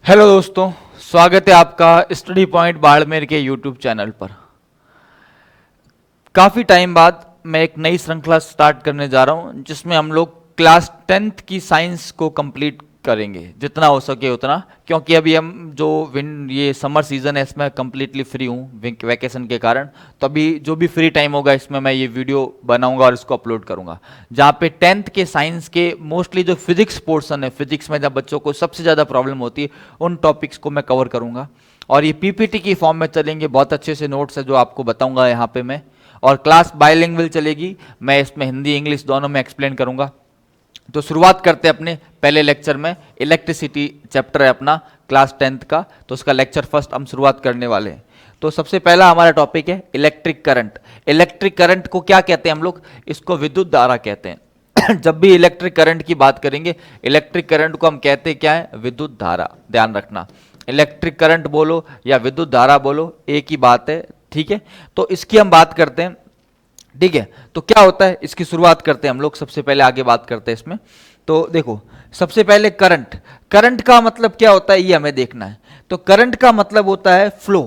Hello दोस्तों, स्वागत है आपका स्टडी पॉइंट बाड़मेर के यूट्यूब चैनल पर। काफ़ी टाइम बाद मैं एक नई श्रृंखला स्टार्ट करने जा रहा हूं जिसमें हम लोग क्लास 10th की साइंस को कंप्लीट करेंगे जितना हो सके उतना, क्योंकि अभी हम जो ये समर सीज़न है इसमें कम्प्लीटली फ्री हूँ वैकेशन के कारण। तो अभी जो भी फ्री टाइम होगा इसमें मैं ये वीडियो बनाऊंगा और इसको अपलोड करूंगा, जहाँ पे 10th के साइंस के मोस्टली जो फिजिक्स पोर्शन है, फिजिक्स में जब बच्चों को सबसे ज़्यादा प्रॉब्लम होती है उन टॉपिक्स को मैं कवर करूँगा। और ये पीपीटी की फॉर्म में चलेंगे, बहुत अच्छे से नोट्स है जो आपको बताऊँगा यहाँ पे मैं। और क्लास बायलिंगुअल चलेगी, मैं इसमें हिंदी इंग्लिश दोनों में एक्सप्लेन करूँगा। तो शुरुआत करते हैं अपने पहले लेक्चर में। इलेक्ट्रिसिटी चैप्टर है अपना क्लास 10th का, तो उसका लेक्चर फर्स्ट हम शुरुआत करने वाले हैं। तो सबसे पहला हमारा टॉपिक है इलेक्ट्रिक करंट। इलेक्ट्रिक करंट को क्या कहते हैं हम लोग? इसको विद्युत धारा कहते हैं। जब भी इलेक्ट्रिक करंट की बात करेंगे, इलेक्ट्रिक करंट को हम कहते हैं क्या है? विद्युत धारा। ध्यान रखना, इलेक्ट्रिक करंट बोलो या विद्युत धारा बोलो, एक ही बात है, ठीक है। तो इसकी हम बात करते हैं, ठीक है। तो क्या होता है, इसकी शुरुआत करते हैं हम लोग। सबसे पहले आगे बात करते हैं इसमें। तो देखो, सबसे पहले करंट। करंट का मतलब क्या होता है ये हमें देखना है। तो करंट का मतलब होता है फ्लो।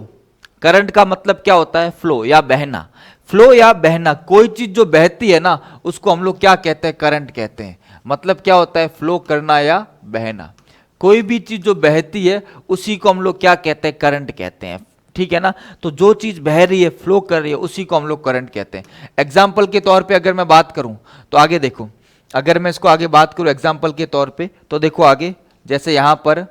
करंट का मतलब क्या होता है? फ्लो या बहना। फ्लो या बहना, कोई चीज जो बहती है ना उसको हम लोग क्या कहते हैं? करंट कहते हैं। मतलब क्या होता है? फ्लो करना या बहना। कोई भी चीज जो बहती है उसी को हम लोग क्या कहते हैं? करंट कहते हैं, ठीक है ना। तो जो चीज बह रही है, फ्लो कर रही है, उसी को हम लोग करंट कहते हैं। एग्जाम्पल के तौर पे अगर मैं बात करूं तो आगे देखो, अगर मैं इसको आगे बात करूं एग्जाम्पल के तौर पे, तो देखो आगे, जैसे यहां पर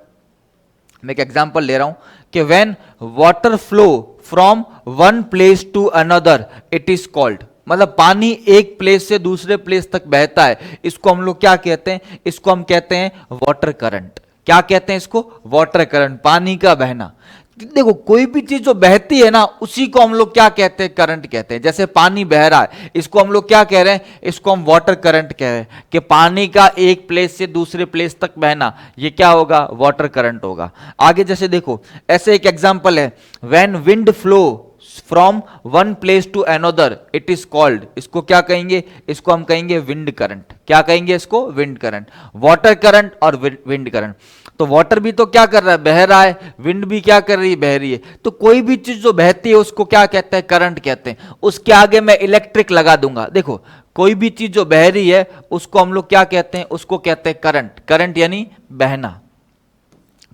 मैं एक एग्जाम्पल ले रहा हूं कि when water flow from one place to another it is called, मतलब पानी एक प्लेस से दूसरे प्लेस तक बहता है, इसको हम लोग क्या कहते हैं? इसको हम कहते हैं वाटर करंट। क्या कहते हैं इसको? वाटर करंट, पानी का बहना। देखो, कोई भी चीज जो बहती है ना उसी को हम लोग क्या कहते हैं? करंट कहते हैं। जैसे पानी बह रहा है, इसको हम लोग क्या कह रहे हैं? इसको हम वाटर करंट कह रहे हैं कि पानी का एक प्लेस से दूसरे प्लेस तक बहना, ये क्या होगा? वाटर करंट होगा। आगे जैसे देखो, ऐसे एक एग्जांपल है, when wind flow from one place to another it is called, इसको क्या कहेंगे? इसको हम कहेंगे विंड करंट। क्या कहेंगे इसको? Wind current. वाटर करंट और विंड करंट। तो वाटर भी तो क्या कर रहा है? बह रहा है। विंड भी क्या कर रही है? बह रही है। तो कोई भी चीज जो बहती है उसको क्या कहते हैं? करंट कहते हैं। उसके आगे मैं इलेक्ट्रिक लगा दूंगा। देखो, कोई भी चीज जो बह रही है उसको हम लोग क्या कहते हैं? उसको कहते हैं करंट। करंट यानी बहना।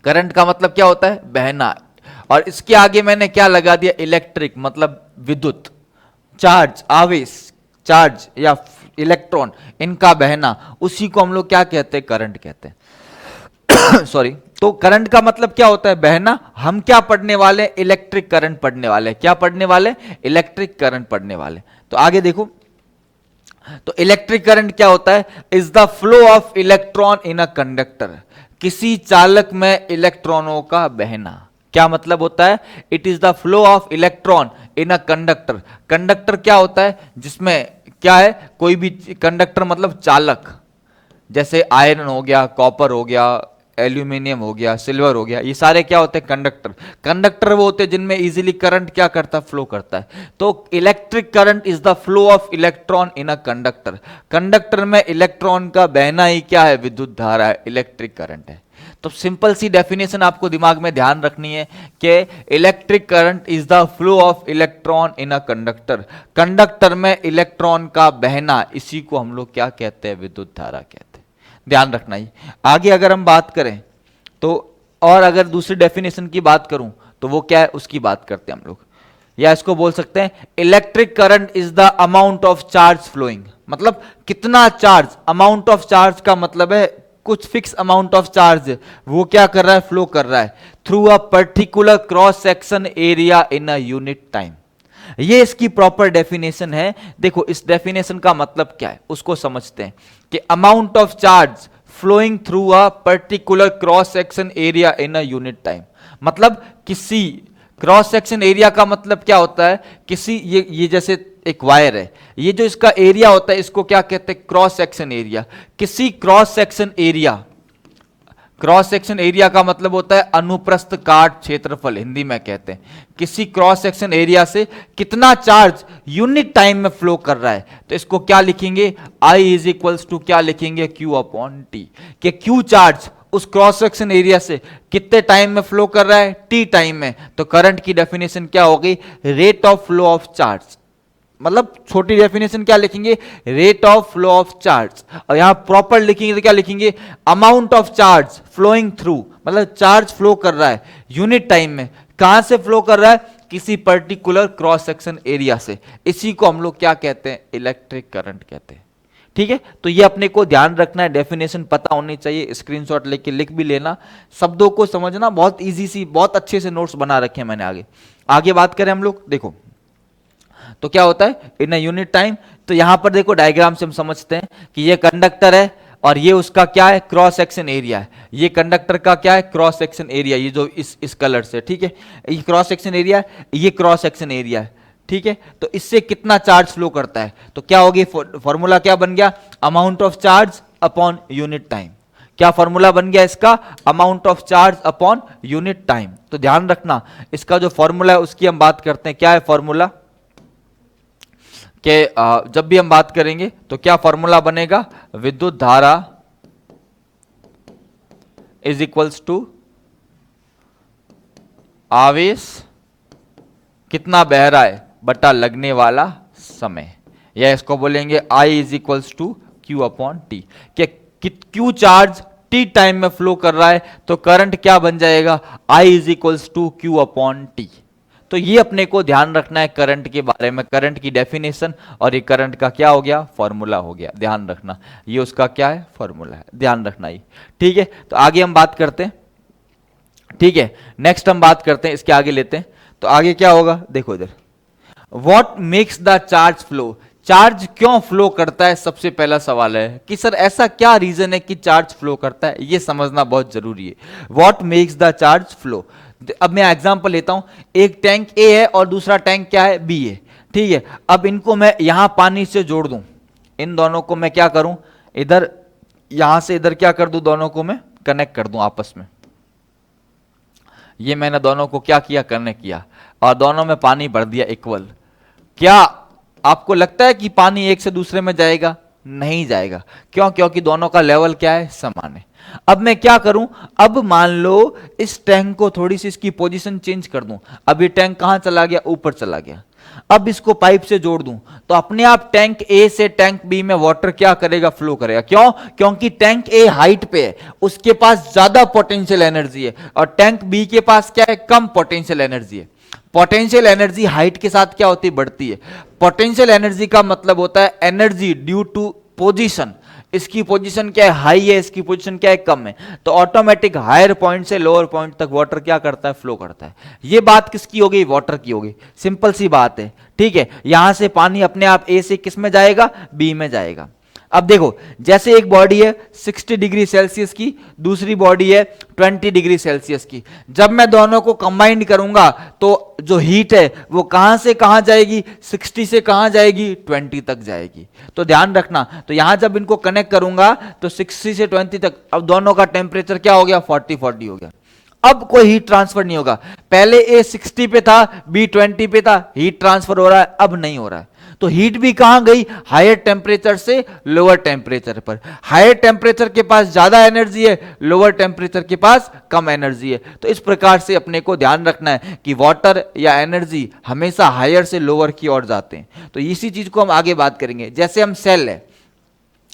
करंट का मतलब क्या होता है? बहना। और इसके आगे मैंने क्या लगा दिया? इलेक्ट्रिक, मतलब विद्युत। चार्ज, आवेश, चार्ज या इलेक्ट्रॉन, इनका बहना, उसी को हम लोग क्या कहते हैं? करंट कहते हैं। सॉरी। तो करंट का मतलब क्या होता है? बहना। हम क्या पढ़ने वाले? इलेक्ट्रिक करंट पढ़ने वाले। क्या पढ़ने वाले? इलेक्ट्रिक करंट पढ़ने वाले। तो आगे देखो, तो इलेक्ट्रिक करंट क्या होता है? Is the flow of electron in a conductor, किसी चालक में इलेक्ट्रॉनों का बहना। क्या मतलब होता है? It is the flow of electron in a conductor. Conductor क्या होता है? जिसमें क्या है? कोई भी कंडक्टर मतलब चालक, जैसे आयरन हो गया, कॉपर हो गया, एल्यूमिनियम हो गया, सिल्वर हो गया, ये सारे क्या होते हैं? कंडक्टर। कंडक्टर वो होते हैं जिनमें इजीली करंट क्या करता है? फ्लो करता है। तो electric current is the flow of electron in a conductor. Conductor में इलेक्ट्रॉन का बहना ही क्या है? विद्युत धारा है, इलेक्ट्रिक करंट है। तो सिंपल सी डेफिनेशन आपको दिमाग में ध्यान रखनी है कि electric current is the flow of electron in a conductor. Conductor में इलेक्ट्रॉन का बहना, इसी को हम लोग क्या कहते हैं? विद्युत धारा कहते हैं। ध्यान रखना ही। आगे अगर हम बात करें तो, और अगर दूसरी डेफिनेशन की बात करूं तो वो क्या है? उसकी बात करते हैं हम लोग, या इसको बोल सकते हैं electric current is the amount of charge flowing. मतलब कितना चार्ज, अमाउंट ऑफ चार्ज का मतलब है कुछ फिक्स अमाउंट ऑफ चार्ज वो क्या कर रहा है? फ्लो कर रहा है through a particular cross section area in a unit time. ये इसकी प्रॉपर डेफिनेशन है। देखो, इस डेफिनेशन का मतलब क्या है उसको समझते हैं कि amount of charge flowing through a particular cross section area in a unit time. मतलब किसी क्रॉस सेक्शन एरिया का मतलब क्या होता है? किसी ये जैसे एक वायर है, ये जो इसका एरिया होता है इसको क्या कहते हैं? Cross section area. किसी cross section area, cross section area का मतलब होता है अनुप्रस्थ काट क्षेत्रफल, हिंदी में कहते हैं। किसी क्रॉस सेक्शन एरिया से कितना चार्ज यूनिट टाइम में फ्लो कर रहा है, तो इसको क्या लिखेंगे? I इज इक्वल्स टू क्या लिखेंगे? Q upon T. कि Q चार्ज उस क्रॉस सेक्शन एरिया से कितने टाइम में फ्लो कर रहा है, टी टाइम में। तो करंट की डेफिनेशन क्या होगी, rate of flow of charge, मतलब छोटी डेफिनेशन क्या लिखेंगे, rate of flow of charge. और यहां प्रॉपर लिखेंगे तो क्या लिखेंगे, amount of charge flowing through, मतलब चार्ज फ्लो कर रहा है यूनिट टाइम में, कहां से फ्लो कर रहा है, किसी पर्टिकुलर क्रॉस सेक्शन एरिया से। इसी को हम लोग क्या कहते हैं, इलेक्ट्रिक करंट कहते हैं। ठीक है, तो ये अपने को ध्यान रखना है, डेफिनेशन पता होनी चाहिए, स्क्रीनशॉट लेके लिख भी लेना, शब्दों को समझना, बहुत इजी सी, बहुत अच्छे से नोट्स बना रखे हैं मैंने। आगे आगे बात करें हम लोग, देखो तो क्या होता है इन यूनिट टाइम। तो यहां पर देखो डायग्राम से हम समझते हैं कि ये कंडक्टर है और ये उसका क्या है, क्रॉस सेक्शन एरिया है। ये कंडक्टर का क्या है, क्रॉस सेक्शन एरिया, ये जो इस कलर से, ठीक है, ये क्रॉस सेक्शन एरिया है, ये क्रॉस सेक्शन एरिया है। ठीक है, तो इससे कितना चार्ज फ्लो करता है, तो क्या होगी, फॉर्मूला क्या बन गया, amount of charge upon unit time. क्या फॉर्मूला बन गया इसका, amount of charge upon unit time. तो ध्यान रखना इसका जो फॉर्मूला है उसकी हम बात करते हैं। क्या है फॉर्मूला, कि जब भी हम बात करेंगे तो क्या फॉर्मूला बनेगा, विद्युत धारा इज इक्वल्स टू आवेश कितना बह रहा है बटा लगने वाला समय, या इसको बोलेंगे I is equals to Q upon T. Q charge T time में फ्लो कर रहा है तो करंट क्या बन जाएगा, I is equals to Q upon T. तो ये अपने को ध्यान रखना है करंट के बारे में, करंट की डेफिनेशन, और ये करंट का क्या हो गया, फॉर्मूला हो गया। ध्यान रखना ये उसका क्या है, फॉर्मूला है, ध्यान रखना ये। ठीक है, तो आगे हम बात करते हैं। ठीक है, नेक्स्ट हम बात करते हैं, इसके आगे लेते हैं। तो आगे क्या होगा, देखो इधर, what makes the charge flow, charge क्यों फ्लो करता है, सबसे पहला सवाल है कि सर ऐसा क्या रीजन है कि चार्ज फ्लो करता है, ये समझना बहुत जरूरी है। What makes the charge flow, अब मैं एग्जांपल लेता हूं, एक टैंक ए है और दूसरा टैंक क्या है, बी है। ठीक है, अब इनको मैं यहां पानी से जोड़ दूं, इन दोनों को मैं क्या करूं, इधर यहां से इधर क्या कर दूं, दोनों को मैं कनेक्ट कर दूं आपस में। ये मैंने दोनों को क्या किया, कनेक्ट किया, और दोनों में पानी भर दिया इक्वल। क्या आपको लगता है कि पानी एक से दूसरे में जाएगा, नहीं जाएगा। क्यों, क्योंकि दोनों का लेवल क्या है, समान है। अब मैं क्या करूं, अब मान लो इस टैंक को थोड़ी सी इसकी पोजीशन चेंज कर दूं, अब ये टैंक कहां चला गया, ऊपर चला गया। अब इसको पाइप से जोड़ दूं तो अपने आप टैंक ए से टैंक बी में वाटर क्या करेगा, फ्लो करेगा। क्यों, क्योंकि टैंक ए हाइट पे है, उसके पास ज्यादा पोटेंशियल एनर्जी है, और टैंक बी के पास क्या है, कम पोटेंशियल एनर्जी है। पोटेंशियल एनर्जी हाइट के साथ क्या होती है, बढ़ती है। पोटेंशियल एनर्जी का मतलब होता है एनर्जी ड्यू टू पोजीशन, इसकी पोजीशन क्या है, हाई है, इसकी पोजीशन क्या है, कम है। तो ऑटोमेटिक हायर पॉइंट से लोअर पॉइंट तक वाटर क्या करता है, फ्लो करता है। ये बात किसकी हो गई, वाटर की हो गई, सिंपल सी बात है। ठीक है, यहां से पानी अपने आप ए से किस में जाएगा, बी में जाएगा। अब देखो, जैसे एक बॉडी है 60 डिग्री सेल्सियस की, दूसरी बॉडी है 20 डिग्री सेल्सियस की। जब मैं दोनों को कंबाइंड करूंगा तो जो हीट है वो कहां से कहां जाएगी, 60 से कहां जाएगी, 20 तक जाएगी। तो ध्यान रखना, तो यहां जब इनको कनेक्ट करूंगा तो 60 से 20 तक, अब दोनों का टेम्परेचर क्या हो गया, 40 हो गया। अब कोई हीट ट्रांसफर नहीं होगा। पहले ए 60 पे था, बी 20 पे था, हीट ट्रांसफर हो रहा है, अब नहीं हो रहा है। तो हीट भी कहां गई, हायर टेम्परेचर से लोअर टेम्परेचर पर। हायर टेम्परेचर के पास ज्यादा एनर्जी है, लोअर टेम्परेचर के पास कम एनर्जी है। तो इस प्रकार से अपने को ध्यान रखना है कि वाटर या एनर्जी हमेशा हायर से लोअर की ओर जाते हैं। तो इसी चीज को हम आगे बात करेंगे। जैसे हम सेल है,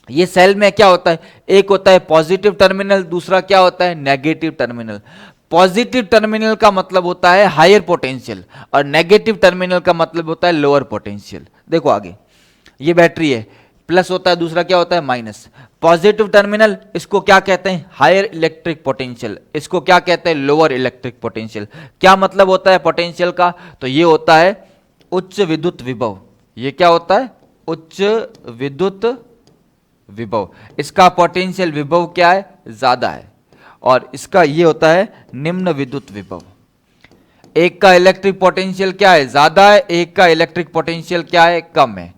ये सेल में क्या होता है, एक होता है पॉजिटिव टर्मिनल, दूसरा क्या होता है, नेगेटिव टर्मिनल। पॉजिटिव टर्मिनल का मतलब होता है हायर पोटेंशियल, और नेगेटिव टर्मिनल का मतलब होता है लोअर पोटेंशियल। देखो आगे, ये बैटरी है, प्लस होता है, दूसरा क्या होता है, माइनस। पॉजिटिव टर्मिनल, इसको क्या कहते हैं, हायर इलेक्ट्रिक पोटेंशियल, इसको क्या कहते हैं, लोअर इलेक्ट्रिक पोटेंशियल। क्या मतलब होता है पोटेंशियल का, तो ये होता है उच्च विद्युत विभव। ये क्या होता है, उच्च विद्युत विभव। इसका पोटेंशियल विभव क्या है, ज्यादा है, और इसका ये होता है निम्न विद्युत विभव। एक का इलेक्ट्रिक पोटेंशियल क्या है, ज्यादा है, एक का इलेक्ट्रिक पोटेंशियल क्या है, कम है।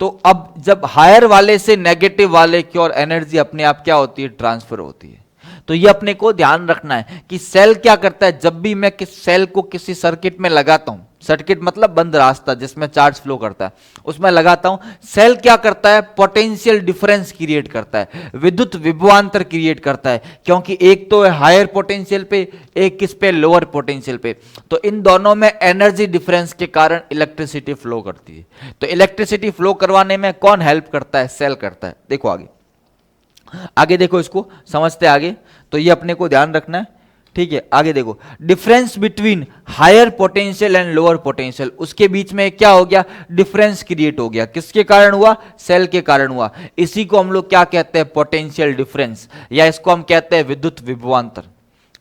तो अब जब हायर वाले से नेगेटिव वाले की ओर एनर्जी अपने आप क्या होती है, ट्रांसफर होती है। तो ये अपने को ध्यान रखना है कि सेल क्या करता है, जब भी मैं किस सेल को किसी सर्किट में लगाता हूं, सर्किट मतलब बंद रास्ता जिसमें चार्ज फ्लो करता है, उसमें लगाता हूं, सेल क्या करता है, पोटेंशियल डिफरेंस क्रिएट करता है, विद्युत विभवांतर क्रिएट करता है, क्योंकि एक तो है हायर पोटेंशियल पे, एक किस पे, लोअर पोटेंशियल पे। तो इन दोनों में एनर्जी डिफरेंस के कारण इलेक्ट्रिसिटी फ्लो करती है। तो इलेक्ट्रिसिटी फ्लो करवाने में कौन हेल्प करता है, सेल करता है। देखो आगे, आगे देखो, इसको समझते आगे। तो ये अपने को ध्यान रखना है, ठीक है। आगे देखो, difference between higher potential and lower potential, उसके बीच में क्या हो गया, डिफरेंस क्रिएट हो गया। किसके कारण हुआ, सेल के कारण हुआ। इसी को हम लोग क्या कहते हैं, पोटेंशियल डिफरेंस, या इसको हम कहते हैं विद्युत विभवांतर।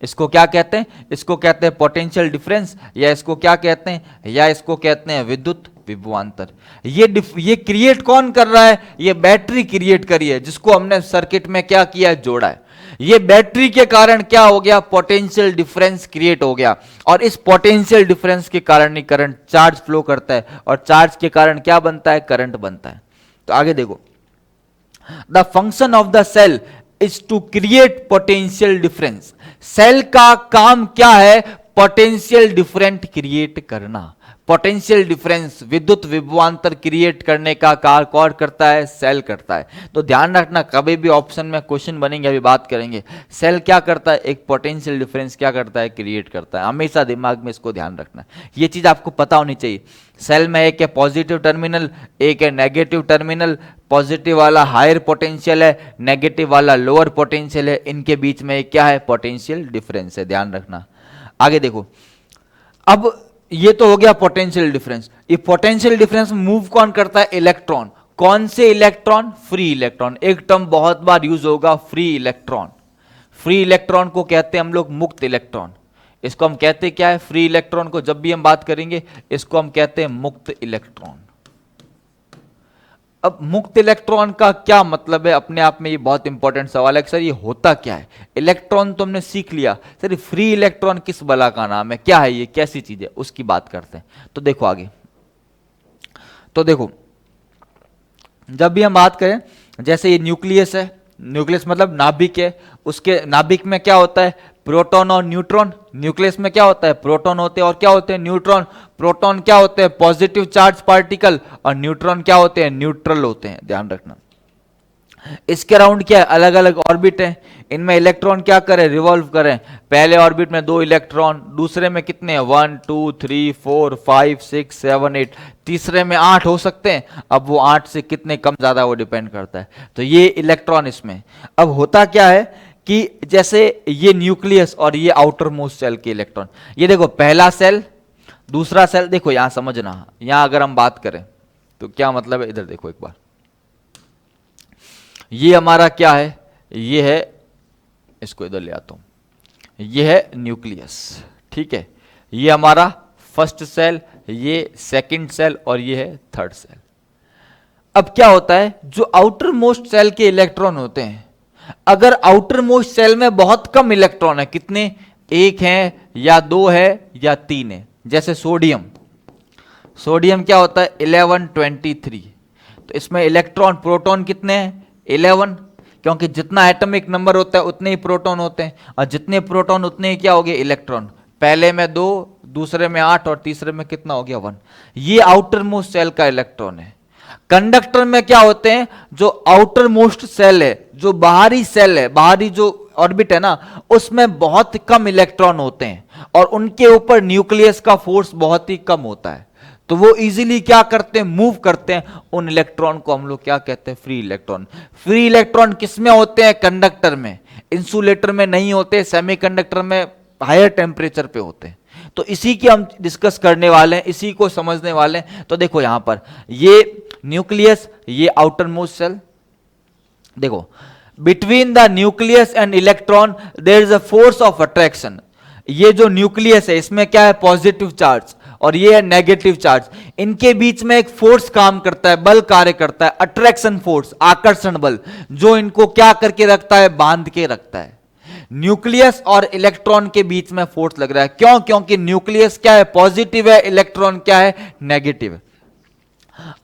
इसको क्या कहते हैं, इसको कहते हैं पोटेंशियल डिफरेंस, या इसको क्या कहते हैं, या इसको कहते हैं विद्युत विभवांतर। ये क्रिएट कौन कर रहा है, ये बैटरी क्रिएट करी है, जिसको हमने सर्किट में क्या किया है, जोड़ा है। ये बैटरी के कारण क्या हो गया, पोटेंशियल डिफरेंस क्रिएट हो गया, और इस पोटेंशियल डिफरेंस के कारण ही करंट, चार्ज फ्लो करता है, और चार्ज के कारण क्या बनता है, करंट बनता है। तो आगे देखो, the function of the cell is to create potential difference. Cell का काम क्या है, पोटेंशियल डिफरेंट क्रिएट करना। पोटेंशियल डिफरेंस, विद्युत विभवांतर क्रिएट करने का कार्य कौन करता है, सेल करता है। तो ध्यान रखना, कभी भी ऑप्शन में क्वेश्चन बनेंगे, अभी बात करेंगे, सेल क्या करता है, एक पोटेंशियल डिफरेंस क्या करता है, क्रिएट करता है। हमेशा दिमाग में इसको ध्यान रखना, ये चीज आपको पता होनी चाहिए। सेल में एक है पॉजिटिव टर्मिनल, एक है नेगेटिव टर्मिनल। पॉजिटिव वाला हायर पोटेंशियल है, नेगेटिव वाला लोअर पोटेंशियल है, इनके बीच में क्या है, पोटेंशियल डिफरेंस है, ध्यान रखना। आगे देखो, अब ये तो हो गया पोटेंशियल डिफरेंस। ये पोटेंशियल डिफरेंस मूव कौन करता है, इलेक्ट्रॉन। कौन से इलेक्ट्रॉन, फ्री इलेक्ट्रॉन। एक टर्म बहुत बार यूज होगा, फ्री इलेक्ट्रॉन। फ्री इलेक्ट्रॉन को कहते हैं हम लोग मुक्त इलेक्ट्रॉन। इसको हम कहते क्या है, फ्री इलेक्ट्रॉन को जब भी हम बात करेंगे इसको हम कहते हैं मुक्त इलेक्ट्रॉन। अब मुक्त इलेक्ट्रॉन का क्या मतलब है, अपने आप में ये बहुत इंपॉर्टेंट सवाल है कि सर ये होता क्या है। इलेक्ट्रॉन तो हमने सीख लिया, सर फ्री इलेक्ट्रॉन किस बला का नाम है, क्या है ये, कैसी चीज है, उसकी बात करते हैं। तो देखो आगे, तो देखो जब भी हम बात करें, जैसे ये न्यूक्लियस है, न्यूक्लियस मतलब नाभिक है, उसके नाभिक में क्या होता है, प्रोटॉन और न्यूट्रॉन। न्यूक्लियस में क्या होता है, प्रोटॉन होते हैं और क्या होते हैं, न्यूट्रॉन। प्रोटॉन क्या होते हैं, पॉजिटिव चार्ज पार्टिकल, और न्यूट्रॉन क्या होते हैं, न्यूट्रल होते हैं, ध्यान रखना। इसके अराउंड क्या है, अलग अलग ऑर्बिट है, इनमें इलेक्ट्रॉन क्या करें, रिवॉल्व करें। पहले ऑर्बिट में 2 इलेक्ट्रॉन, दूसरे में कितने हैं, 1 2 3 4 5 6 7 8, तीसरे में 8 हो सकते हैं। अब वो 8 से कितने कम ज्यादा वो डिपेंड करता है। तो ये इलेक्ट्रॉन इसमें। अब होता क्या है कि जैसे ये न्यूक्लियस और ये आउटर मोस्ट सेल के इलेक्ट्रॉन, ये देखो पहला सेल, दूसरा सेल, देखो यहां समझना, यहां अगर हम बात करें तो क्या मतलब है, इधर देखो एक बार, ये हमारा क्या है, ये है, इसको इधर ले आता हूं, ये है न्यूक्लियस, ठीक है। ये हमारा फर्स्ट सेल, ये सेकंड सेल, और ये है थर्ड सेल। अब क्या होता है, जो आउटर मोस्ट सेल के इलेक्ट्रॉन होते हैं, अगर आउटर मोस्ट सेल में बहुत कम इलेक्ट्रॉन है, कितने, 1 है या 2 है या 3 है, जैसे सोडियम, सोडियम क्या होता है 1123, तो इसमें इलेक्ट्रॉन प्रोटॉन कितने हैं 11, क्योंकि जितना एटॉमिक नंबर होता है उतने ही प्रोटॉन होते हैं, और जितने प्रोटॉन उतने ही क्या हो गए इलेक्ट्रॉन। पहले में 2, दूसरे में 8 और तीसरे में कितना हो गया 1। ये आउटर मोस्ट सेल का इलेक्ट्रॉन है। कंडक्टर में क्या होते हैं, जो आउटर मोस्ट सेल है, जो बाहरी सेल है, बाहरी जो ऑर्बिट है ना, उसमें बहुत कम इलेक्ट्रॉन होते हैं, और उनके ऊपर न्यूक्लियस का फोर्स बहुत ही कम होता है, तो वो इजीली क्या करते हैं, मूव करते हैं। उन इलेक्ट्रॉन को हम लोग क्या कहते हैं, फ्री इलेक्ट्रॉन। फ्री इलेक्ट्रॉन किसमें होते हैं, कंडक्टर में, इंसुलेटर में नहीं होते, सेमीकंडक्टर में हायर टेम्परेचर पे होते हैं। तो इसी की हम डिस्कस करने वाले हैं, इसी को समझने वाले हैं। तो देखो यहां पर ये न्यूक्लियस, ये आउटर मोस्ट सेल, देखो between the nucleus and electron there is a force of attraction. ये जो न्यूक्लियस है इसमें क्या है, पॉजिटिव चार्ज, और ये है नेगेटिव चार्ज। इनके बीच में एक फोर्स काम करता है, बल कार्य करता है, अट्रैक्शन फोर्स, आकर्षण बल, जो इनको क्या करके रखता है, बांध के रखता है। न्यूक्लियस और इलेक्ट्रॉन के बीच में फोर्स लग रहा है, क्यों, क्योंकि न्यूक्लियस क्या है, पॉजिटिव है, इलेक्ट्रॉन क्या है, नेगेटिव है।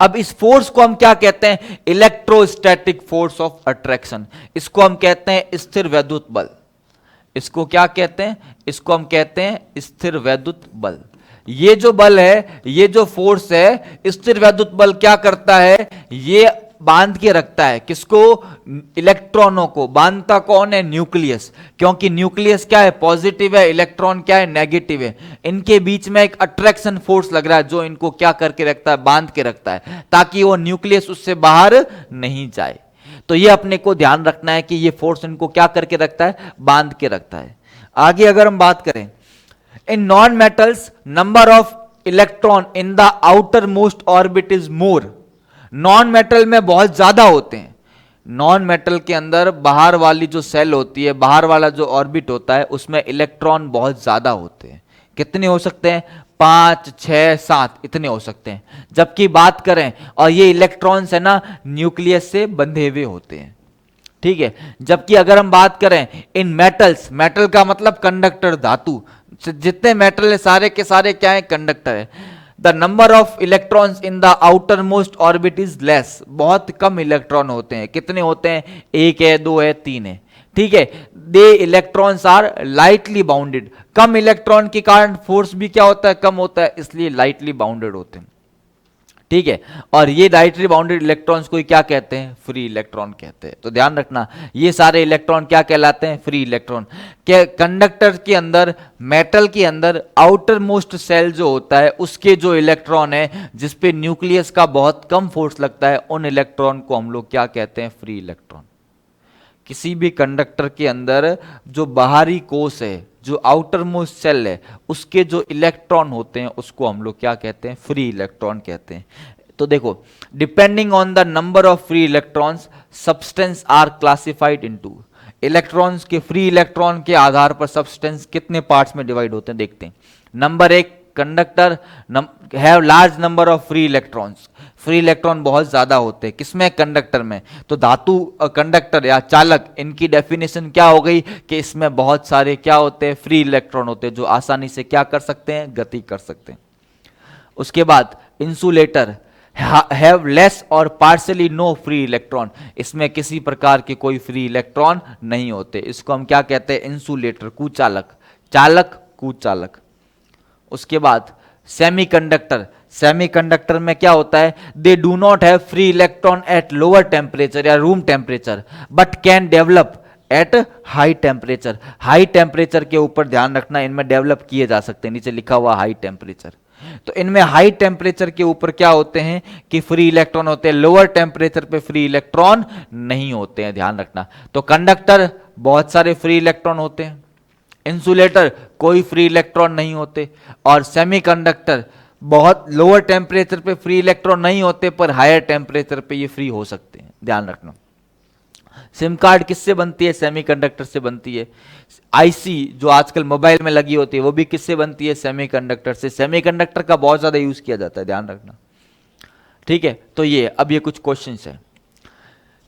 अब इस फोर्स को हम क्या कहते हैं, इलेक्ट्रोस्टैटिक फोर्स ऑफ अट्रैक्शन। इसको हम कहते हैं स्थिर वैद्युत बल। इसको क्या कहते हैं? इसको हम कहते हैं स्थिर वैद्युत बल। ये जो बल है, ये जो फोर्स है, स्थिर वैद्युत बल क्या करता है? ये बांध के रखता है किसको? इलेक्ट्रॉनों को। बांधता कौन है? न्यूक्लियस। क्योंकि न्यूक्लियस क्या है? पॉजिटिव है, इलेक्ट्रॉन क्या है? नेगेटिव है। इनके बीच में एक अट्रैक्शन फोर्स लग रहा है जो इनको क्या करके रखता है? बांध के रखता है, ताकि वो न्यूक्लियस उससे बाहर नहीं जाए। तो ये अपने को ध्यान रखना है कि ये फोर्स इनको क्या करके रखता है? बांध के रखता है। आगे अगर हम बात करें, in non metals number of electron in the outer most orbit is more. Non metal में बहुत ज्यादा होते हैं। नॉन मेटल के अंदर बाहर वाली जो सेल होती है, बाहर वाला जो ऑर्बिट होता है, उसमें इलेक्ट्रॉन बहुत ज्यादा होते हैं। कितने हो सकते हैं? 5, 6, 7 इतने हो सकते हैं। जबकि बात करें, और ये इलेक्ट्रॉन्स है ना, न्यूक्लियस से बंधे हुए होते हैं, ठीक है। जबकि अगर हम बात करें इन मेटल्स, मेटल का मतलब कंडक्टर, धातु, जितने मेटल है सारे के सारे क्या है? कंडक्टर है। The number of electrons in the outer most orbit is less. बहुत कम इलेक्ट्रॉन होते हैं। कितने होते हैं? 1 है, 2 है, 3 है, ठीक है। They electrons are lightly bounded. कम इलेक्ट्रॉन के कारण फोर्स भी क्या होता है? कम होता है, इसलिए लाइटली बाउंडेड होते हैं, ठीक है। और ये लाइटली बाउंडेड इलेक्ट्रॉन्स को क्या कहते हैं? फ्री इलेक्ट्रॉन कहते हैं। तो ध्यान रखना, ये सारे इलेक्ट्रॉन क्या कहलाते हैं? Free electron. क्या कंडक्टर के अंदर, मेटल के अंदर आउटर मोस्ट सेल जो होता है, उसके जो इलेक्ट्रॉन है जिसपे न्यूक्लियस का बहुत कम फोर्स लगता है, उन इलेक्ट्रॉन को हम लोग क्या कहते हैं? Free electron. किसी भी कंडक्टर के अंदर जो बाहरी कोश है, जो आउटर मोस्ट सेल है, उसके जो इलेक्ट्रॉन होते हैं उसको हम लोग क्या कहते हैं? फ्री इलेक्ट्रॉन कहते हैं। तो देखो, depending on the number of free electrons substance are classified into. Electrons के, फ्री इलेक्ट्रॉन के आधार पर सब्सटेंस कितने पार्ट्स में डिवाइड होते हैं देखते हैं। Number 1, conductor have large number of free electrons. Free electron बहुत ज्यादा होते हैं किसमें? कंडक्टर में। तो धातु कंडक्टर या चालक, इनकी डेफिनेशन क्या हो गई कि इसमें बहुत सारे क्या होते हैं? फ्री इलेक्ट्रॉन होते हैं, जो आसानी से क्या कर सकते हैं? गति कर सकते हैं। उसके बाद इंसुलेटर हैव लेस और पार्शियली नो फ्री इलेक्ट्रॉन। इसमें किसी प्रकार के कोई फ्री इलेक्ट्रॉन नहीं होते। इसको हम क्या कहते हैं? इंसुलेटर, कुचालक। चालक, कुचालक। उसके बाद सेमीकंडक्टर। सेमीकंडक्टर में क्या होता है? They do not have free electron at lower temperature या room temperature, but can develop at high temperature. High temperature के ऊपर ध्यान रखना, इनमें डेवलप किए जा सकते हैं। नीचे लिखा हुआ हाई टेम्परेचर। तो इनमें हाई टेम्परेचर के ऊपर क्या होते हैं कि फ्री इलेक्ट्रॉन होते हैं। लोअर टेम्परेचर पे फ्री इलेक्ट्रॉन नहीं होते हैं, ध्यान रखना। तो कंडक्टर बहुत सारे फ्री इलेक्ट्रॉन होते हैं, इंसुलेटर कोई फ्री इलेक्ट्रॉन नहीं होते, और सेमीकंडक्टर बहुत लोअर टेम्परेचर पे फ्री इलेक्ट्रॉन नहीं होते, पर हायर टेम्परेचर पे ये फ्री हो सकते हैं, ध्यान रखना। सिम कार्ड किससे बनती है? सेमीकंडक्टर से बनती है। आईसी जो आजकल मोबाइल में लगी होती है, वो भी किससे बनती है? सेमीकंडक्टर से। सेमीकंडक्टर का बहुत ज्यादा यूज किया जाता है, ध्यान रखना, ठीक है। तो ये अब ये कुछ क्वेश्चंस है।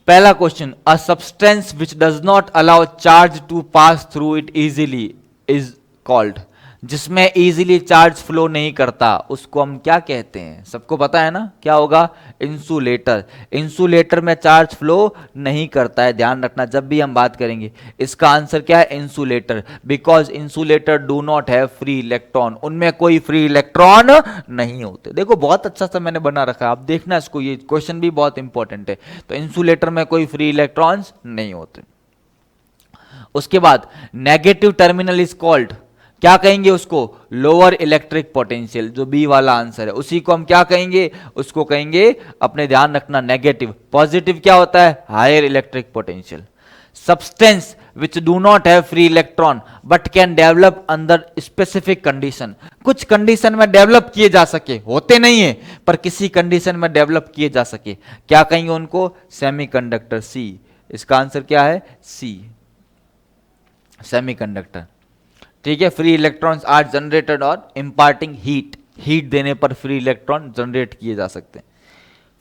पहला question, a substance which does not allow charge to pass through it easily is called. जिसमें इजीली चार्ज फ्लो नहीं करता उसको हम क्या कहते हैं? सबको पता है ना, क्या होगा? इंसुलेटर। इंसुलेटर में चार्ज फ्लो नहीं करता है, ध्यान रखना जब भी हम बात करेंगे। इसका आंसर क्या है? Insulator. Because insulator do not have free electron. उनमें कोई फ्री इलेक्ट्रॉन नहीं होते। देखो बहुत अच्छा सा मैंने बना रखा है, आप देखना इसको, ये क्वेश्चन भी बहुत इंपॉर्टेंट है। तो इंसुलेटर में कोई फ्री इलेक्ट्रॉन्स नहीं होते। उसके बाद नेगेटिव टर्मिनल इज कॉल्ड, क्या कहेंगे उसको? Lower electric potential. जो बी वाला आंसर है उसी को हम क्या कहेंगे? उसको कहेंगे, अपने ध्यान रखना, नेगेटिव। पॉजिटिव क्या होता है? Higher electric potential. Substance which do not have free electron but can develop under specific condition. कुछ कंडीशन में डेवलप किए जा सके, होते नहीं है पर किसी कंडीशन में डेवलप किए जा सके, क्या कहेंगे उनको? सेमीकंडक्टर। सी, इसका आंसर क्या है? सी, सेमीकंडक्टर, ठीक है। फ्री इलेक्ट्रॉन्स आर जनरेटेड और इम्पार्टिंग हीट। हीट देने पर फ्री इलेक्ट्रॉन जनरेट किए जा सकते हैं।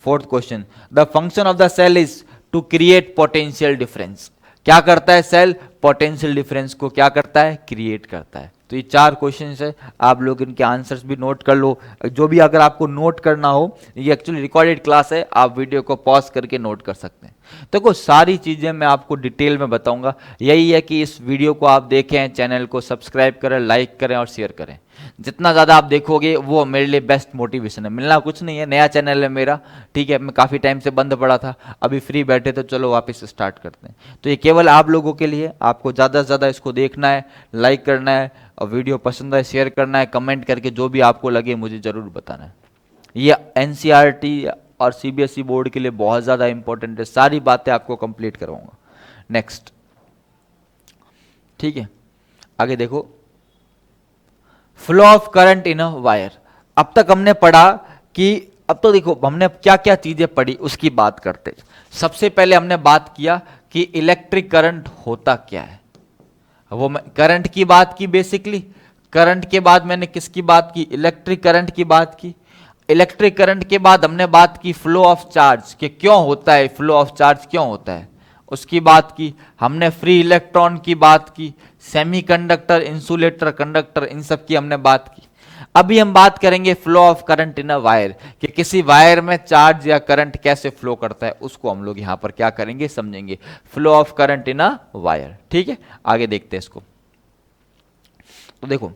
Fourth question, the function of the cell is to create potential difference. क्या करता है सेल? पोटेंशियल डिफरेंस को क्या करता है? क्रिएट करता है। तो ये 4 क्वेश्चंस है, आप लोग इनके आंसर्स भी नोट कर लो। जो भी अगर आपको नोट करना हो, ये एक्चुअली रिकॉर्डेड क्लास है, आप वीडियो को पॉज करके नोट कर सकते हैं। देखो सारी चीज़ें मैं आपको डिटेल में बताऊंगा। यही है कि इस वीडियो को आप देखें, चैनल को सब्सक्राइब करें, लाइक करें और शेयर करें। जितना ज़्यादा आप देखोगे वो मेरे लिए बेस्ट मोटिवेशन है। मिलना कुछ नहीं है, नया चैनल है मेरा, ठीक है। मैं काफ़ी टाइम से बंद पड़ा था, अभी फ्री बैठे तो चलो वापस स्टार्ट करते हैं। तो ये केवल आप लोगों के लिए, आपको ज़्यादा से ज़्यादा इसको देखना है, लाइक करना है, और वीडियो पसंद है शेयर करना है, कमेंट करके जो भी आपको लगे मुझे ज़रूर बताना है। ये एनसीईआरटी और सीबीएसई बोर्ड के लिए बहुत ज़्यादा इंपॉर्टेंट है, सारी बातें आपको कंप्लीट करवाऊंगा। नेक्स्ट, ठीक है, आगे देखो, flow of current in a wire. अब तक हमने पढ़ा कि, अब तो देखो हमने क्या क्या चीजें पढ़ी उसकी बात करते। सबसे पहले हमने बात किया कि इलेक्ट्रिक करंट होता क्या है, वो करंट की बात की बेसिकली। करंट के बाद मैंने किसकी बात की, इलेक्ट्रिक करंट की बात की। इलेक्ट्रिक करंट के बाद हमने बात की फ्लो ऑफ चार्ज, कि क्यों होता है, फ्लो ऑफ चार्ज क्यों होता है, उसकी बात की। हमने फ्री इलेक्ट्रॉन की बात की, सेमीकंडक्टर, इंसुलेटर, कंडक्टर, इन सब की हमने बात की। अभी हम बात करेंगे flow of current in a wire, कि किसी वायर में चार्ज या करंट कैसे फ्लो करता है, उसको हम लोग यहां पर क्या करेंगे, समझेंगे। Flow of current in a wire, ठीक है। आगे देखते हैं इसको। तो देखो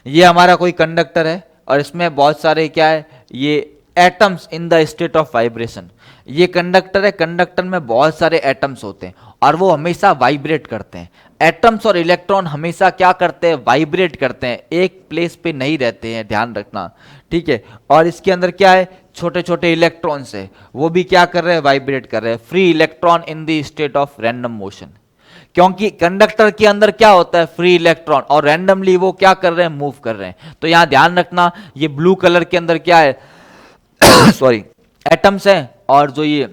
ये हमारा कोई कंडक्टर है और इसमें बहुत सारे क्या है, ये atoms in the state of vibration. ये कंडक्टर है, कंडक्टर में बहुत सारे एटम्स होते हैं और वो हमेशा वाइब्रेट करते हैं। एटम्स और इलेक्ट्रॉन हमेशा क्या करते हैं, वाइब्रेट करते हैं, एक प्लेस पे नहीं रहते हैं, ध्यान रखना, ठीक है। और इसके अंदर क्या है, छोटे छोटे इलेक्ट्रॉन्स है, वो भी क्या कर रहे हैं, वाइब्रेट कर रहे हैं। Free electron in the state of random motion, क्योंकि कंडक्टर के अंदर क्या होता है, फ्री इलेक्ट्रॉन, और रैंडमली वो क्या कर रहे हैं, मूव कर रहे हैं। तो यहां ध्यान रखना, ये ब्लू कलर के अंदर क्या है सॉरी, एटम्स है, और जो ये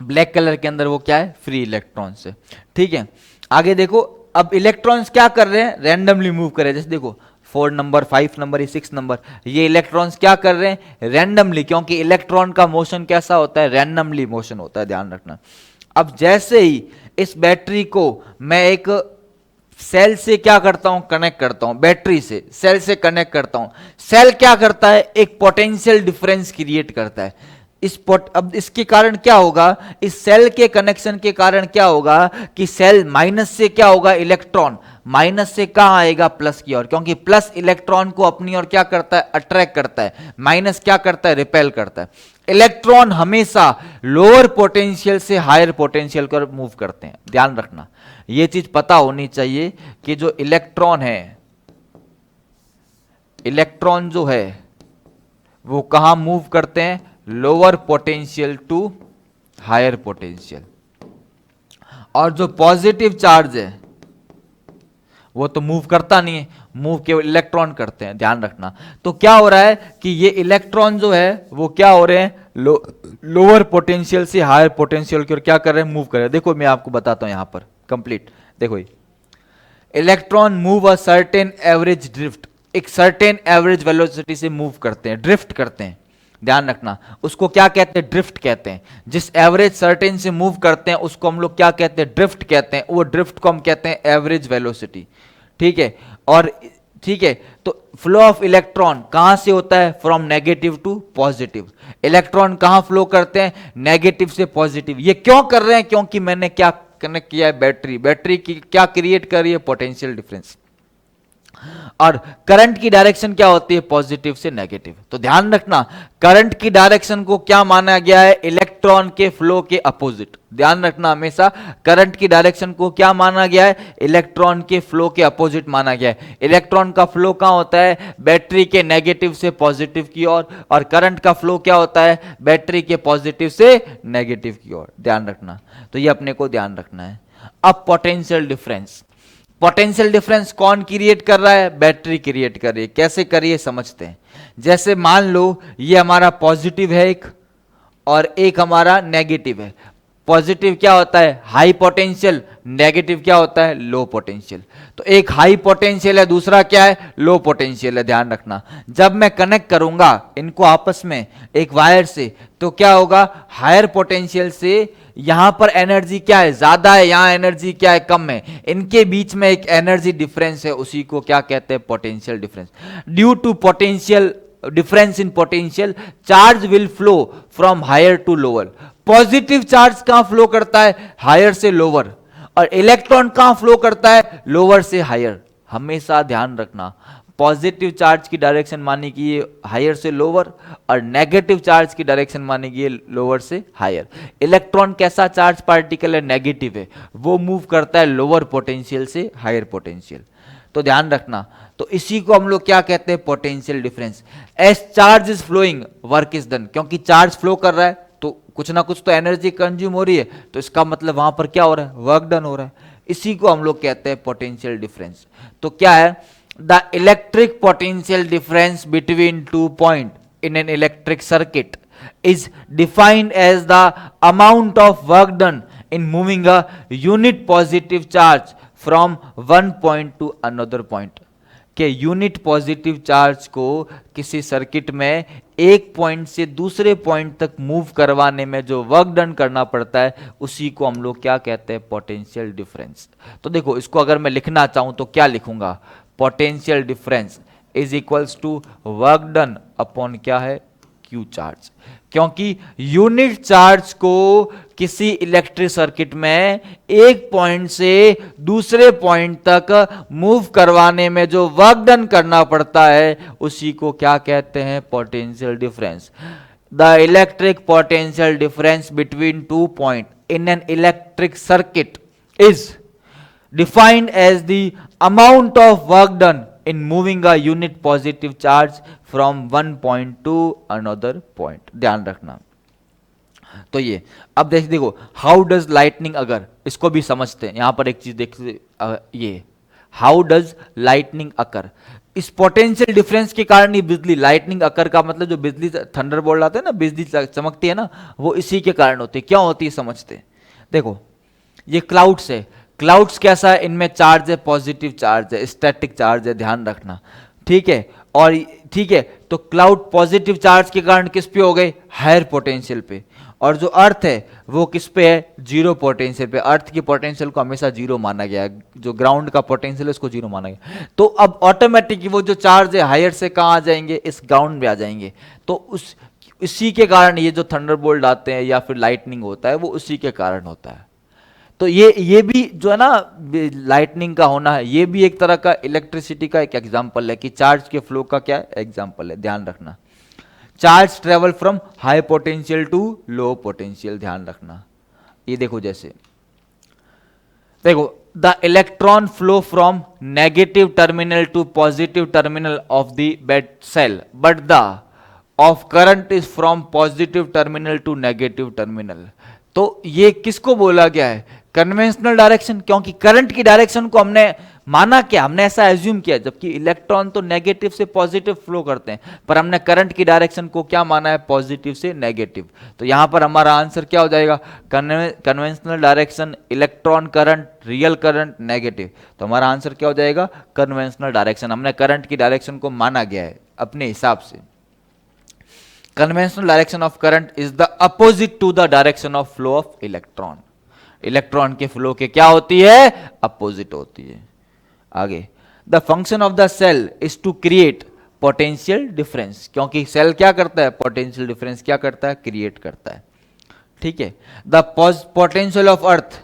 ब्लैक कलर के अंदर वो क्या है, फ्री इलेक्ट्रॉन्स है, ठीक है। आगे देखो, अब इलेक्ट्रॉन्स क्या कर रहे हैं, रैंडमली मूव कर रहे हैं। जैसे देखो 4 नंबर, 5 नंबर, 6 नंबर, ये इलेक्ट्रॉन्स क्या कर रहे हैं, रैंडमली, क्योंकि इलेक्ट्रॉन का मोशन कैसा होता है, रैंडमली मोशन होता है, ध्यान रखना। अब जैसे ही इस बैटरी को मैं एक सेल से क्या करता हूं, कनेक्ट करता हूं, बैटरी से सेल से कनेक्ट करता हूं, सेल क्या करता है, एक पोटेंशियल डिफरेंस क्रिएट करता है। अब इसके कारण क्या होगा, इस सेल के कनेक्शन के कारण क्या होगा कि सेल माइनस से क्या होगा, इलेक्ट्रॉन माइनस से कहां आएगा, प्लस की ओर, क्योंकि प्लस इलेक्ट्रॉन को अपनी ओर क्या करता है, अट्रैक्ट करता है, माइनस क्या करता है, रिपेल करता है। इलेक्ट्रॉन हमेशा लोअर पोटेंशियल से हायर पोटेंशियल पर मूव करते हैं, ध्यान रखना। यह चीज पता होनी चाहिए कि जो इलेक्ट्रॉन है, इलेक्ट्रॉन जो है वो कहां मूव करते हैं, lower potential to higher potential. और जो पॉजिटिव चार्ज है वो तो मूव करता नहीं है, मूव केवल इलेक्ट्रॉन करते हैं, ध्यान रखना। तो क्या हो रहा है कि ये इलेक्ट्रॉन जो है वो क्या हो रहे हैं, लोअर पोटेंशियल से हायर पोटेंशियल की ओर क्या कर रहे हैं, मूव कर रहे हैं। देखो मैं आपको बताता हूं यहां पर कंप्लीट, देखो electron move a certain average drift, एक सर्टेन एवरेज वेलोसिटी से मूव करते हैं, ड्रिफ्ट करते हैं, ध्यान रखना। उसको क्या कहते हैं, ड्रिफ्ट कहते हैं। जिस एवरेज सर्टेन से मूव करते हैं उसको हम लोग क्या कहते हैं, ड्रिफ्ट कहते हैं। वो ड्रिफ्ट को हम कहते हैं एवरेज वेलोसिटी, ठीक है। और ठीक है, तो फ्लो ऑफ इलेक्ट्रॉन कहां से होता है, from negative to positive. Electron कहां फ्लो करते हैं, नेगेटिव से पॉजिटिव। ये क्यों कर रहे हैं, क्योंकि मैंने क्या कनेक्ट किया है, बैटरी, बैटरी की क्या क्रिएट कर रही है, पोटेंशियल डिफरेंस। और करंट की डायरेक्शन क्या होती है, पॉजिटिव से नेगेटिव। तो ध्यान रखना, करंट की डायरेक्शन को क्या माना गया है, इलेक्ट्रॉन के फ्लो के अपोजिट। ध्यान रखना हमेशा, करंट की डायरेक्शन को क्या माना गया है, इलेक्ट्रॉन के फ्लो के अपोजिट माना गया है। इलेक्ट्रॉन का फ्लो कहां होता है, बैटरी के नेगेटिव से पॉजिटिव की ओर, और करंट का फ्लो क्या होता है, बैटरी के पॉजिटिव से नेगेटिव की ओर, ध्यान रखना। तो ये अपने को ध्यान रखना है। अब पोटेंशियल डिफरेंस, पोटेंशियल डिफरेंस कौन क्रिएट कर रहा है, बैटरी क्रिएट कर रही है। कैसे करिए समझते हैं। जैसे मान लो ये हमारा पॉजिटिव है एक, और एक हमारा नेगेटिव है। पॉजिटिव क्या होता है, हाई पोटेंशियल, नेगेटिव क्या होता है, लो पोटेंशियल। तो एक हाई पोटेंशियल है, दूसरा क्या है, लो पोटेंशियल है, ध्यान रखना। जब मैं कनेक्ट करूंगा इनको आपस में एक वायर से, तो क्या होगा, हायर पोटेंशियल से यहां पर एनर्जी क्या है, ज्यादा है, यहां एनर्जी क्या है, कम है। इनके बीच में एक एनर्जी डिफरेंस है, उसी को क्या कहते हैं, potential difference. Due to potential difference in potential, charge will flow from higher to lower. Positive charge कहां फ्लो करता है, हायर से लोअर, और इलेक्ट्रॉन कहां फ्लो करता है, लोअर से हायर। हमेशा ध्यान रखना, पॉजिटिव चार्ज की डायरेक्शन मानी कि ये हायर से लोअर, और नेगेटिव चार्ज की डायरेक्शन मानी कि ये लोअर से हायर। इलेक्ट्रॉन कैसा चार्ज पार्टिकल है, नेगेटिव है, वो मूव करता है लोअर पोटेंशियल से हायर पोटेंशियल, तो ध्यान रखना। तो इसी को हम लोग क्या कहते हैं, potential difference. As charge is flowing work is done, क्योंकि चार्ज फ्लो कर रहा है तो कुछ ना कुछ तो एनर्जी कंज्यूम हो रही है, तो इसका मतलब वहां पर क्या हो रहा है, वर्क डन हो रहा है। इसी को हम लोग कहते हैं पोटेंशियल डिफरेंस। तो क्या है, the electric potential difference between 2 point in an electric circuit is defined as the amount of work done in moving a unit positive charge from one point to another point। कि unit positive charge को किसी circuit में एक point से दूसरे point तक move करवाने में जो वर्क डन करना पड़ता है, उसी को हम लोग क्या कहते हैं, पोटेंशियल डिफरेंस। तो देखो, इसको अगर मैं लिखना चाहूं तो क्या लिखूंगा, potential difference is equals to work done upon क्या है, क्यू चार्ज। क्योंकि यूनिट चार्ज को किसी इलेक्ट्रिक सर्किट में एक पॉइंट से दूसरे पॉइंट तक मूव करवाने में जो वर्क डन करना पड़ता है, उसी को क्या कहते हैं, potential difference. The electric potential difference between 2 point in an electric circuit is defined as the amount of work done in moving a unit positive charge from one point to another point। ध्यान रखना। तो ये अब देखो, how does lightning, अगर इसको भी समझते हैं, यहां पर एक चीज देखते, ये हाउ डज लाइटनिंग अकर। इस पोटेंशियल डिफरेंस के कारण ही बिजली, लाइटनिंग अकर का मतलब जो बिजली, थंडरबोल्ट आते हैं ना, बिजली चमकती है ना, वो इसी के कारण होती है। क्यों होती है समझते हैं। देखो, ये क्लाउड्स है, क्लाउड्स कैसा है, इनमें चार्ज है, पॉजिटिव चार्ज है, स्टैटिक चार्ज है, ध्यान रखना, ठीक है। और ठीक है, तो क्लाउड पॉजिटिव चार्ज के कारण किस पे हो गए, हायर पोटेंशियल पे, और जो अर्थ है वो किस पे है, जीरो पोटेंशियल पे। अर्थ की पोटेंशियल को हमेशा जीरो माना गया है, जो ग्राउंड का पोटेंशियल है उसको जीरो माना गया। तो अब ऑटोमेटिक वो जो चार्ज है हायर से कहाँ आ जाएंगे, इस ग्राउंड में आ जाएंगे। तो इसी के कारण ये जो थंडरबोल्ट आते हैं या फिर लाइटनिंग होता है, वो उसी के कारण होता है। तो ये भी जो है ना, लाइटनिंग का होना है, ये भी एक तरह का इलेक्ट्रिसिटी का एक एग्जांपल है कि चार्ज के फ्लो का क्या एग्जांपल है, ध्यान रखना। Charge travel from high potential to low potential, ध्यान रखना। ये देखो, जैसे देखो, the electron flow from negative terminal to positive terminal of the bed cell, but the of current is from positive terminal to negative terminal. तो ये किसको बोला गया है, कन्वेंशनल डायरेक्शन, क्योंकि करंट की डायरेक्शन को हमने माना क्या, हमने ऐसा एज्यूम किया, जबकि इलेक्ट्रॉन तो नेगेटिव से पॉजिटिव फ्लो करते हैं, पर हमने करंट की डायरेक्शन को क्या माना है, पॉजिटिव से नेगेटिव। तो यहां पर हमारा आंसर क्या हो जाएगा, conventional direction, electron current, real current, negative. तो हमारा आंसर क्या हो जाएगा, कन्वेंशनल डायरेक्शन। हमने करंट की डायरेक्शन को माना गया है अपने हिसाब से। Conventional direction of current is the opposite to the direction of flow of electron। Electron के फ्लो के क्या होती है, अपोजिट होती है। आगे, the function of the cell is to create potential difference, क्योंकि सेल क्या करता है, पोटेंशियल डिफरेंस क्या करता है, क्रिएट करता है, ठीक है। द पोटेंशियल ऑफ अर्थ,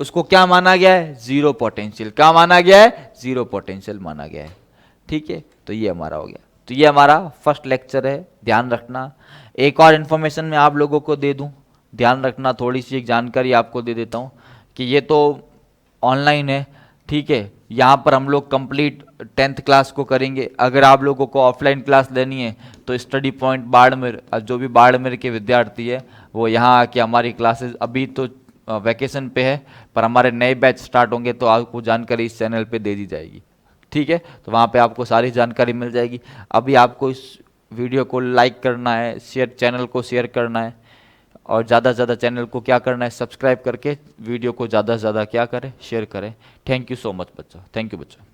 उसको क्या माना गया है, जीरो पोटेंशियल। क्या माना गया है, जीरो पोटेंशियल माना गया है, ठीक है। तो ये हमारा हो गया। तो ये हमारा फर्स्ट लेक्चर है, ध्यान रखना। एक और इन्फॉर्मेशन मैं आप लोगों को दे दूं, ध्यान रखना, थोड़ी सी एक जानकारी आपको दे देता हूं कि ये तो ऑनलाइन है, ठीक है। यहाँ पर हम लोग कंप्लीट 10th क्लास को करेंगे। अगर आप लोगों को ऑफलाइन क्लास लेनी है तो स्टडी पॉइंट बाड़मेर, जो भी बाड़मेर के विद्यार्थी है वो यहाँ आके हमारी क्लासेस, अभी तो वैकेशन पे है, पर हमारे नए बैच स्टार्ट होंगे तो आपको जानकारी इस चैनल पे दे दी जाएगी, ठीक है। तो वहाँ पे आपको सारी जानकारी मिल जाएगी। अभी आपको इस वीडियो को लाइक करना है, शेयर, चैनल को शेयर करना है, और ज़्यादा से ज़्यादा चैनल को क्या करना है, सब्सक्राइब करके वीडियो को ज़्यादा से ज़्यादा क्या करें, शेयर करें। थैंक यू सो मच बच्चों, थैंक यू बच्चों।